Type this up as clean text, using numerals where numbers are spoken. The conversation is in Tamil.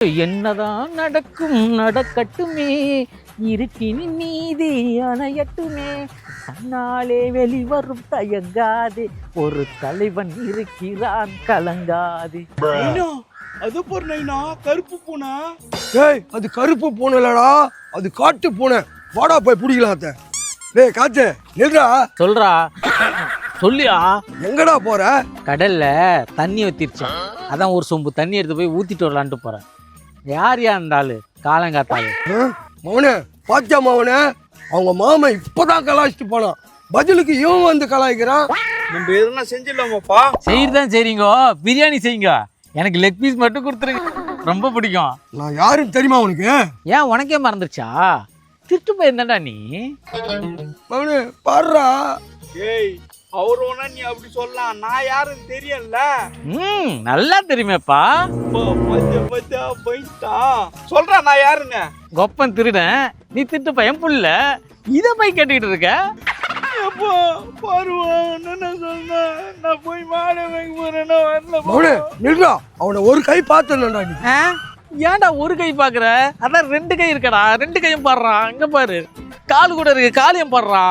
என்னதான் நடக்கும் நடக்கட்டுமே, இருட்டினி மீதி அணையட்டுமே, தன்னாலே வெளிவரும் தயங்காதே, ஒரு தலைவன் இருக்கிறான் கலங்காதே. அது பொருளைனா கருப்பு பூனை. ஏய், அது கருப்பு பூனை இல்லடா, அது காட்டு பூனை. வாடா போய் பிடிக்கலாம். டேய் காத்து நில்றா. சொல்றா சொல்லியா. எங்கடா போற? கடல்ல தண்ணி ஊத்திருச்சேன், அதான் ஒரு சொம்பு தண்ணி எடுத்து போய் ஊத்திட்டு வரலான்ட்டு போறேன். யார் இருந்தாலும் காலங்காத்தாலும் மவனே பாத்தியா மவனே, அவங்க மாமன் இப்பதான் கலாய்ச்சிட்டு போனான், பதிலுக்கு இவன் வந்து கலாய்க்கிறான். நம்ம எதுனா செஞ்சிடலாமாப்பா? செய்யறதான் சரிங்கோ, பிரியாணி செய்யுங்க, எனக்கு லெக் பீஸ் மட்டும் கொடுத்துருங்க, ரொம்ப பிடிக்கும். நான் யாருன்னு தெரியுமா உனக்கு? ஏன் உனக்கே மறந்துருச்சா? திருட்டு போயிருந்தா நீ. மவனே பாடுறா. ஏய், அவர் ஒண்ணா நீ அப்படி சொல்லலாம், நான் யாருன்னு தெரியல. நல்லா தெரியுமேப்பா. சொல்றா நான் யாருன்னு. கொப்பன் திருடன், நீ திட்டு பையன் புள்ள, இத போய் கேட்டுக்கிட்டு இருக்க. நான் போய் மாடு வாங்கி போறேன்னா வரல. மவனே நில்றா, அவனை ஒரு கை பார்த்தேன்டா நீ. ஏன்டா ஒரு கை பாக்குற? அதான் ரெண்டு கை இருக்கடா, ரெண்டு கையும் பாடுறான். இங்க பாரு, கால் கூட இருக்கு, காலையும் பாடுறான்.